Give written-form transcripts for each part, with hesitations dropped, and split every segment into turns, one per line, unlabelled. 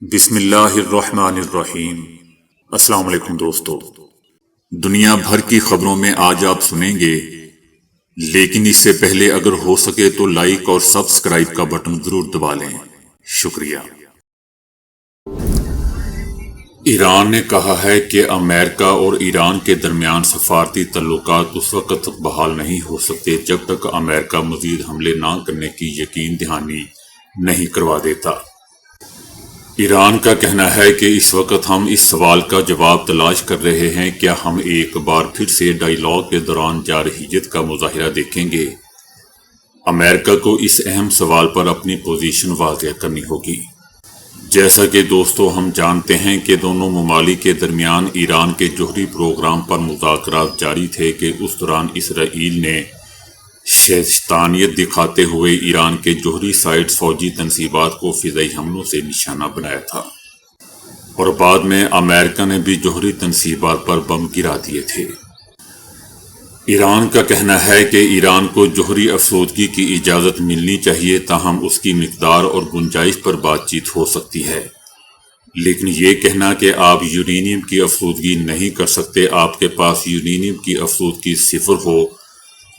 بسم اللہ الرحمن الرحیم۔ السلام علیکم دوستو، دنیا بھر کی خبروں میں آج آپ سنیں گے، لیکن اس سے پہلے اگر ہو سکے تو لائک اور سبسکرائب کا بٹن ضرور دبا لیں۔ شکریہ۔ ایران نے کہا ہے کہ امریکہ اور ایران کے درمیان سفارتی تعلقات اس وقت تک بحال نہیں ہو سکتے جب تک امریکہ مزید حملے نہ کرنے کی یقین دہانی نہیں کروا دیتا۔ ایران کا کہنا ہے کہ اس وقت ہم اس سوال کا جواب تلاش کر رہے ہیں، کیا ہم ایک بار پھر سے ڈائیلاگ کے دوران جارحیت کا مظاہرہ دیکھیں گے؟ امریکہ کو اس اہم سوال پر اپنی پوزیشن واضح کرنی ہوگی۔ جیسا کہ دوستو ہم جانتے ہیں کہ دونوں ممالک کے درمیان ایران کے جوہری پروگرام پر مذاکرات جاری تھے کہ اس دوران اسرائیل نے شیطانیت دکھاتے ہوئے ایران کے جوہری سائٹس فوجی تنصیبات کو فضائی حملوں سے نشانہ بنایا تھا، اور بعد میں امریکہ نے بھی جوہری تنصیبات پر بم گرا دیے تھے۔ ایران کا کہنا ہے کہ ایران کو جوہری افسودگی کی اجازت ملنی چاہیے، تاہم اس کی مقدار اور گنجائش پر بات چیت ہو سکتی ہے، لیکن یہ کہنا کہ آپ یورینیم کی افسودگی نہیں کر سکتے، آپ کے پاس یورینیم کی افسودگی صفر ہو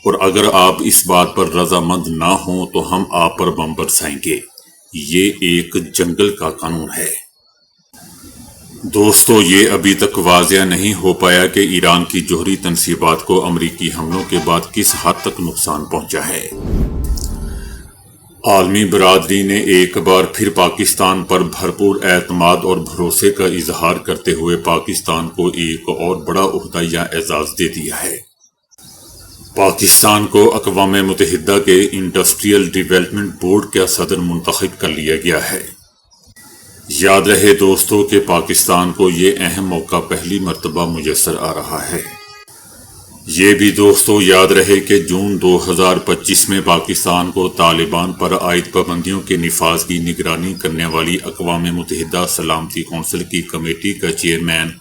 اور اگر آپ اس بات پر رضامند نہ ہوں تو ہم آپ پر بم برسائیں گے، یہ ایک جنگل کا قانون ہے۔ دوستو یہ ابھی تک واضح نہیں ہو پایا کہ ایران کی جوہری تنصیبات کو امریکی حملوں کے بعد کس حد تک نقصان پہنچا ہے۔ عالمی برادری نے ایک بار پھر پاکستان پر بھرپور اعتماد اور بھروسے کا اظہار کرتے ہوئے پاکستان کو ایک اور بڑا عہدہ یا اعزاز دے دیا ہے۔ پاکستان کو اقوام متحدہ کے انڈسٹریل ڈیولپمنٹ بورڈ کا صدر منتخب کر لیا گیا ہے۔ یاد رہے دوستو کہ پاکستان کو یہ اہم موقع پہلی مرتبہ میسر آ رہا ہے۔ یہ بھی دوستو یاد رہے کہ جون 2025 میں پاکستان کو طالبان پر عائد پابندیوں کے نفاذ کی نگرانی کرنے والی اقوام متحدہ سلامتی کونسل کی کمیٹی کا چیئرمین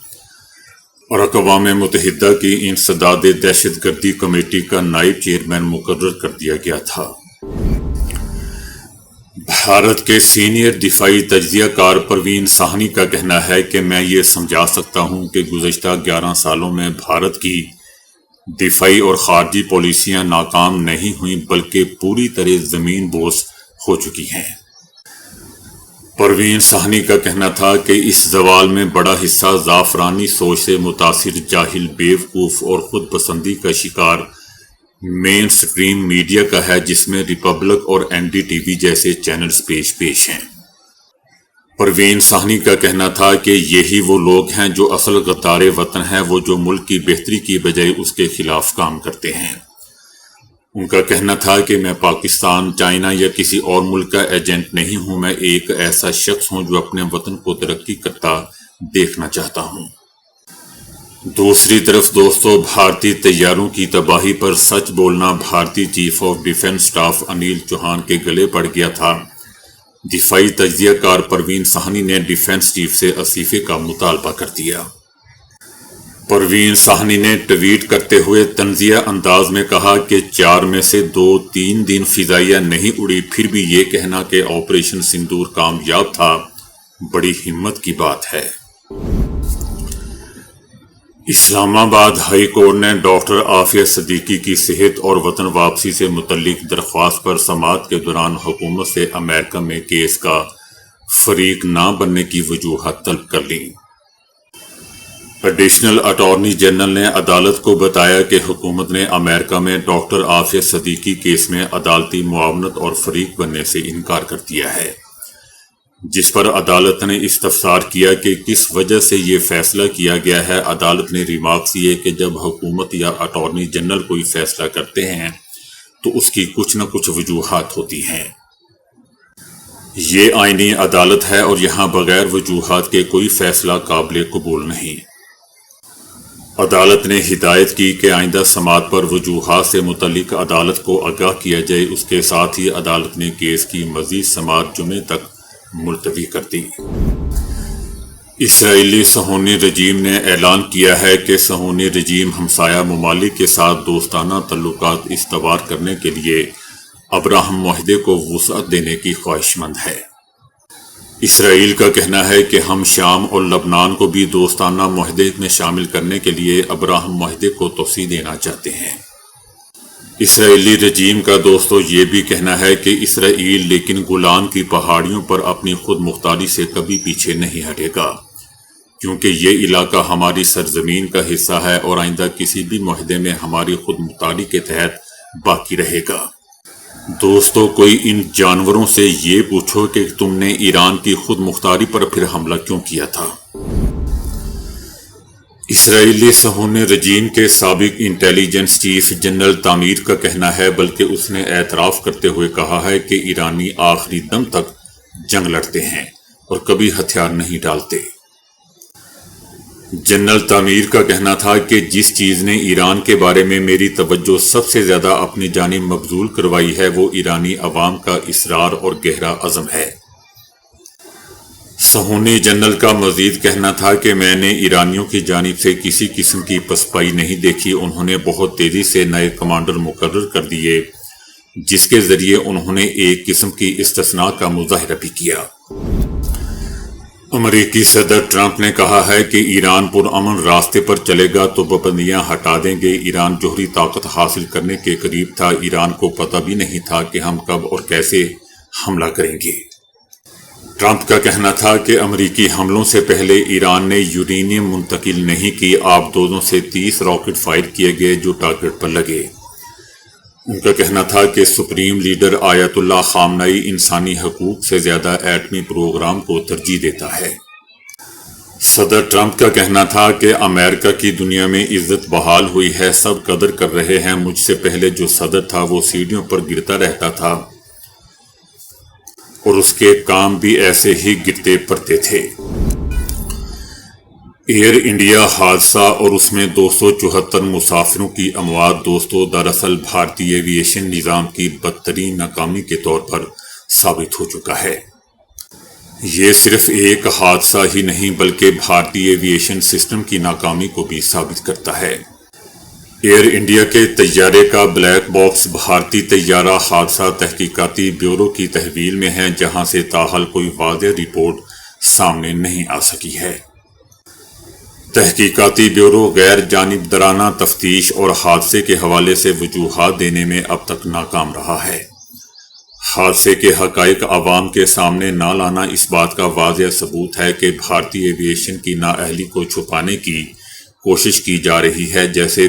اور اقوام متحدہ کی انسداد دہشت گردی کمیٹی کا نائب چیئرمین مقرر کر دیا گیا تھا۔ بھارت کے سینئر دفاعی تجزیہ کار پروین ساہنی کا کہنا ہے کہ میں یہ سمجھا سکتا ہوں کہ گزشتہ 11 سالوں میں بھارت کی دفاعی اور خارجی پالیسیاں ناکام نہیں ہوئیں بلکہ پوری طرح زمین بوس ہو چکی ہیں۔ پروین ساہنی کا کہنا تھا کہ اس زوال میں بڑا حصہ زعفرانی سوچ سے متاثر جاہل، بیوقوف اور خود پسندی کا شکار مین سٹریم میڈیا کا ہے، جس میں ریپبلک اور NDTV جیسے چینلز پیش ہیں۔ پروین ساہنی کا کہنا تھا کہ یہی وہ لوگ ہیں جو اصل غدار وطن ہیں، وہ جو ملک کی بہتری کی بجائے اس کے خلاف کام کرتے ہیں۔ ان کا کہنا تھا کہ میں پاکستان، چائنا یا کسی اور ملک کا ایجنٹ نہیں ہوں، میں ایک ایسا شخص ہوں جو اپنے وطن کو ترقی کرتا دیکھنا چاہتا ہوں۔ دوسری طرف دوستو بھارتی طیاروں کی تباہی پر سچ بولنا بھارتی chief of defence staff Anil Chauhan کے گلے پڑ گیا تھا۔ دفاعی تجزیہ کار پروین ساہنی نے ڈیفنس چیف سے استعفے کا مطالبہ کر دیا۔ پروین ساہنی نے ٹویٹ کرتے ہوئے طنزیہ انداز میں کہا کہ 4 میں سے 2-3 دن فضائیہ نہیں اڑی، پھر بھی یہ کہنا کہ آپریشن سندور کامیاب تھا بڑی ہمت کی بات ہے۔ اسلام آباد ہائی کورٹ نے ڈاکٹر عافیہ صدیقی کی صحت اور وطن واپسی سے متعلق درخواست پر سماعت کے دوران حکومت سے امریکہ میں کیس کا فریق نہ بننے کی وجوہات طلب کر لیں۔ ایڈیشنل اٹارنی جنرل نے عدالت کو بتایا کہ حکومت نے امریکہ میں ڈاکٹر عافیہ صدیقی کیس میں عدالتی معاونت اور فریق بننے سے انکار کر دیا ہے، جس پر عدالت نے استفسار کیا کہ کس وجہ سے یہ فیصلہ کیا گیا ہے۔ عدالت نے ریمارکس دیے کہ جب حکومت یا اٹارنی جنرل کوئی فیصلہ کرتے ہیں تو اس کی کچھ نہ کچھ وجوہات ہوتی ہیں۔ یہ آئینی عدالت ہے اور یہاں بغیر وجوہات کے کوئی فیصلہ قابل قبول نہیں۔ عدالت نے ہدایت کی کہ آئندہ سماعت پر وجوہات سے متعلق عدالت کو آگاہ کیا جائے۔ اس کے ساتھ ہی عدالت نے کیس کی مزید سماعت جمعے تک ملتوی کر دی۔ اسرائیلی صہیونی رجیم نے اعلان کیا ہے کہ صہیونی رجیم ہمسایہ ممالک کے ساتھ دوستانہ تعلقات استوار کرنے کے لیے ابراہم معاہدے کو وسعت دینے کی خواہش مند ہے۔ اسرائیل کا کہنا ہے کہ ہم شام اور لبنان کو بھی دوستانہ معاہدے میں شامل کرنے کے لیے ابراہم معاہدے کو توسیع دینا چاہتے ہیں۔ اسرائیلی رجیم کا دوستو یہ بھی کہنا ہے کہ اسرائیل لیکن گولان کی پہاڑیوں پر اپنی خود مختاری سے کبھی پیچھے نہیں ہٹے گا، کیونکہ یہ علاقہ ہماری سرزمین کا حصہ ہے اور آئندہ کسی بھی معاہدے میں ہماری خود مختاری کے تحت باقی رہے گا۔ دوستو، کوئی ان جانوروں سے یہ پوچھو کہ تم نے ایران کی خود مختاری پر پھر حملہ کیوں کیا تھا؟ اسرائیلی صہیونی رجیم کے سابق انٹیلیجنس چیف جنرل تامیر کا کہنا ہے، بلکہ اس نے اعتراف کرتے ہوئے کہا ہے کہ ایرانی آخری دم تک جنگ لڑتے ہیں اور کبھی ہتھیار نہیں ڈالتے۔ جنرل تامیر کا کہنا تھا کہ جس چیز نے ایران کے بارے میں میری توجہ سب سے زیادہ اپنی جانب مبذول کروائی ہے وہ ایرانی عوام کا اصرار اور گہرا عزم ہے۔ صہیونی جنرل کا مزید کہنا تھا کہ میں نے ایرانیوں کی جانب سے کسی قسم کی پسپائی نہیں دیکھی۔ انہوں نے بہت تیزی سے نئے کمانڈر مقرر کر دیے، جس کے ذریعے انہوں نے ایک قسم کی استثناء کا مظاہرہ بھی کیا۔ امریکی صدر ٹرمپ نے کہا ہے کہ ایران پرامن راستے پر چلے گا تو پابندیاں ہٹا دیں گے۔ ایران جوہری طاقت حاصل کرنے کے قریب تھا، ایران کو پتہ بھی نہیں تھا کہ ہم کب اور کیسے حملہ کریں گے۔ ٹرمپ کا کہنا تھا کہ امریکی حملوں سے پہلے ایران نے یورینیم منتقل نہیں کی، آبدوزوں سے 30 راکٹ فائر کیے گئے جو ٹارگٹ پر لگے۔ ان کا کہنا تھا کہ سپریم لیڈر آیت اللہ خامنئی انسانی حقوق سے زیادہ ایٹمی پروگرام کو ترجیح دیتا ہے۔ صدر ٹرمپ کا کہنا تھا کہ امریکہ کی دنیا میں عزت بحال ہوئی ہے، سب قدر کر رہے ہیں۔ مجھ سے پہلے جو صدر تھا وہ سیڑھیوں پر گرتا رہتا تھا اور اس کے کام بھی ایسے ہی گرتے پڑتے تھے۔ ایئر انڈیا حادثہ اور اس میں 274 مسافروں کی اموات دوستو دراصل بھارتی ایوی ایشن نظام کی بدترین ناکامی کے طور پر ثابت ہو چکا ہے۔ یہ صرف ایک حادثہ ہی نہیں بلکہ بھارتی ایوی ایشن سسٹم کی ناکامی کو بھی ثابت کرتا ہے۔ ایئر انڈیا کے طیارے کا بلیک باکس بھارتی طیارہ حادثہ تحقیقاتی بیورو کی تحویل میں ہے، جہاں سے تاحال کوئی واضح رپورٹ سامنے نہیں آ سکی ہے۔ تحقیقاتی بیورو غیر جانبدارانہ تفتیش اور حادثے کے حوالے سے وجوہات دینے میں اب تک ناکام رہا ہے۔ حادثے کے حقائق عوام کے سامنے نہ لانا اس بات کا واضح ثبوت ہے کہ بھارتی ایوی ایشن کی نااہلی کو چھپانے کی کوشش کی جا رہی ہے، جیسے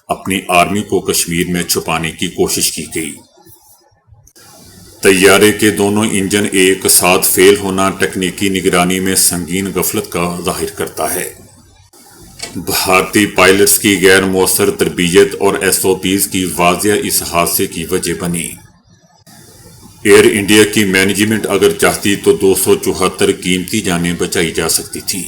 اپنی آرمی کو کشمیر میں چھپانے کی کوشش کی گئی۔ طیارے کے دونوں انجن ایک ساتھ فیل ہونا تکنیکی نگرانی میں سنگین غفلت کا ظاہر کرتا ہے۔ بھارتی پائلٹس کی غیر مؤثر تربیت اور SOPs کی واضح اس حادثے کی وجہ بنی۔ ایئر انڈیا کی مینجمنٹ اگر چاہتی تو 274 قیمتی جانیں بچائی جا سکتی تھی۔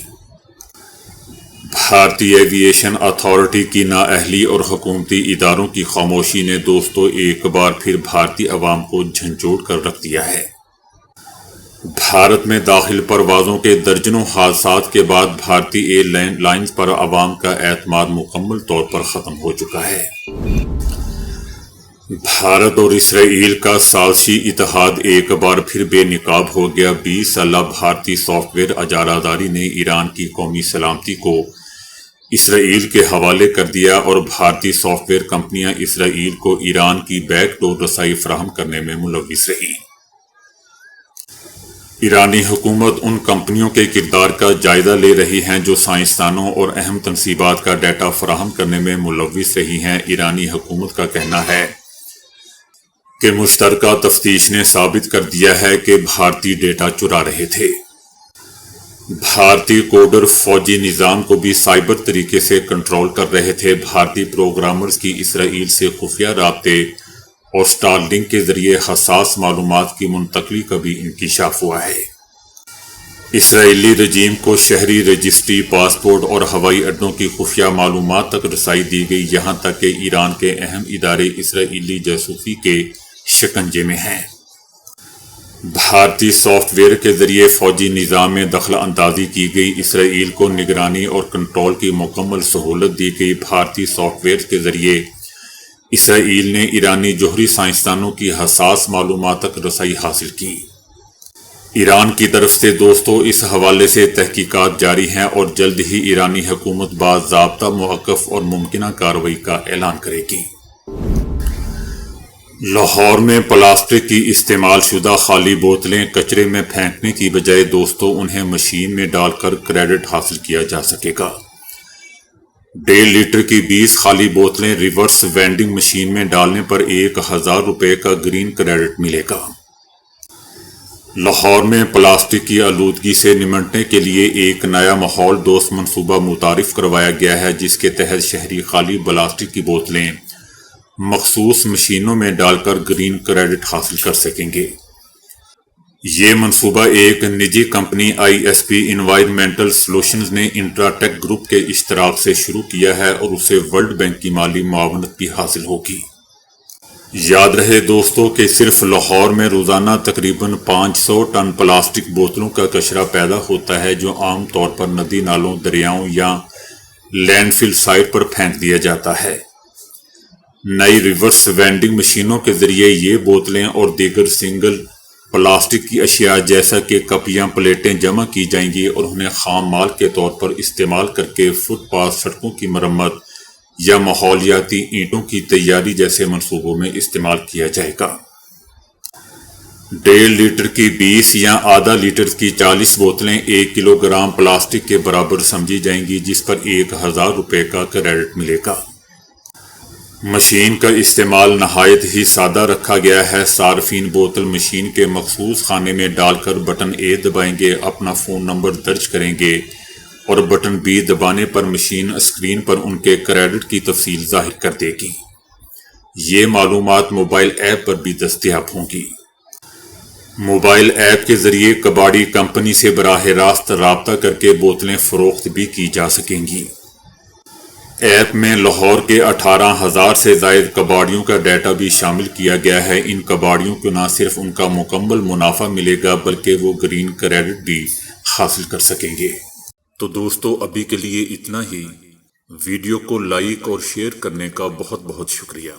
بھارتی ایوی ایشن اتھارٹی کی نااہلی اور حکومتی اداروں کی خاموشی نے دوستو ایک بار پھر بھارتی عوام کو جھنجھوڑ کر رکھ دیا ہے۔ بھارت میں داخل پروازوں کے درجنوں حادثات کے بعد بھارتی ایئر لائنز پر عوام کا اعتماد مکمل طور پر ختم ہو چکا ہے۔ بھارت اور اسرائیل کا ثالثی اتحاد ایک بار پھر بے نقاب ہو گیا۔ 20 سالہ بھارتی سافٹ ویئر اجارہ داری نے ایران کی قومی سلامتی کو اسرائیل کے حوالے کر دیا اور بھارتی سافٹ ویئر کمپنیاں اسرائیل کو ایران کی بیک ڈور رسائی فراہم کرنے میں ملوث رہی۔ ایرانی حکومت ان کمپنیوں کے کردار کا جائزہ لے رہی ہیں جو سائنسدانوں اور اہم تنصیبات کا ڈیٹا فراہم کرنے میں ملوث رہی ہیں۔ ایرانی حکومت کا کہنا ہے کہ مشترکہ تفتیش نے ثابت کر دیا ہے کہ بھارتی ڈیٹا چرا رہے تھے۔ بھارتی کوڈر فوجی نظام کو بھی سائبر طریقے سے کنٹرول کر رہے تھے۔ بھارتی پروگرامرز کی اسرائیل سے خفیہ رابطے اور سٹار لنک کے ذریعے حساس معلومات کی منتقلی کا بھی انکشاف ہوا ہے۔ اسرائیلی رجیم کو شہری رجسٹری، پاسپورٹ اور ہوائی اڈوں کی خفیہ معلومات تک رسائی دی گئی، یہاں تک کہ ایران کے اہم ادارے اسرائیلی جاسوسی کے شکنجے میں ہیں۔ بھارتی سافٹ ویئر کے ذریعے فوجی نظام میں دخل اندازی کی گئی، اسرائیل کو نگرانی اور کنٹرول کی مکمل سہولت دی گئی۔ بھارتی سافٹ ویئر کے ذریعے اسرائیل نے ایرانی جوہری سائنسدانوں کی حساس معلومات تک رسائی حاصل کی۔ ایران کی طرف سے دوستو اس حوالے سے تحقیقات جاری ہیں اور جلد ہی ایرانی حکومت باضابطہ موقف اور ممکنہ کارروائی کا اعلان کرے گی۔ لاہور میں پلاسٹک کی استعمال شدہ خالی بوتلیں کچرے میں پھینکنے کی بجائے دوستو انہیں مشین میں ڈال کر کریڈٹ حاصل کیا جا سکے گا۔ 1.5 لیٹر کی 20 خالی بوتلیں ریورس وینڈنگ مشین میں ڈالنے پر 1000 روپے کا گرین کریڈٹ ملے گا۔ لاہور میں پلاسٹک کی آلودگی سے نمٹنے کے لیے ایک نیا ماحول دوست منصوبہ متعارف کروایا گیا ہے، جس کے تحت شہری خالی پلاسٹک کی بوتلیں مخصوص مشینوں میں ڈال کر گرین کریڈٹ حاصل کر سکیں گے۔ یہ منصوبہ ایک نجی کمپنی ISP انوائرمنٹل سولوشنز نے انٹراٹیک گروپ کے اشتراک سے شروع کیا ہے اور اسے ورلڈ بینک کی مالی معاونت بھی حاصل ہوگی۔ یاد رہے دوستو کہ صرف لاہور میں روزانہ تقریباً 500 ٹن پلاسٹک بوتلوں کا کچرا پیدا ہوتا ہے، جو عام طور پر ندی نالوں، دریاؤں یا لینڈ فل سائٹ پر پھینک دیا جاتا ہے۔ نئی ریورس وینڈنگ مشینوں کے ذریعے یہ بوتلیں اور دیگر سنگل پلاسٹک کی اشیاء جیسا کہ کپ یا پلیٹیں جمع کی جائیں گی اور انہیں خام مال کے طور پر استعمال کر کے فٹ پاتھ، سڑکوں کی مرمت یا ماحولیاتی اینٹوں کی تیاری جیسے منصوبوں میں استعمال کیا جائے گا۔ 1.5 لیٹر کی 20 یا آدھا لیٹر کی 40 بوتلیں 1 کلو گرام پلاسٹک کے برابر سمجھی جائیں گی، جس پر 1000 روپے کا کریڈٹ ملے گا۔ مشین کا استعمال نہایت ہی سادہ رکھا گیا ہے۔ صارفین بوتل مشین کے مخصوص خانے میں ڈال کر بٹن A دبائیں گے، اپنا فون نمبر درج کریں گے اور بٹن B دبانے پر مشین اسکرین پر ان کے کریڈٹ کی تفصیل ظاہر کر دے گی۔ یہ معلومات موبائل ایپ پر بھی دستیاب ہوں گی۔ موبائل ایپ کے ذریعے کباڑی کمپنی سے براہ راست رابطہ کر کے بوتلیں فروخت بھی کی جا سکیں گی۔ ایپ میں لاہور کے 18,000 سے زائد کباڑیوں کا ڈیٹا بھی شامل کیا گیا ہے۔ ان کباڑیوں کو نہ صرف ان کا مکمل منافع ملے گا بلکہ وہ گرین کریڈٹ بھی حاصل کر سکیں گے۔ تو دوستو ابھی کے لیے اتنا ہی۔ ویڈیو کو لائک اور شیئر کرنے کا بہت بہت شکریہ۔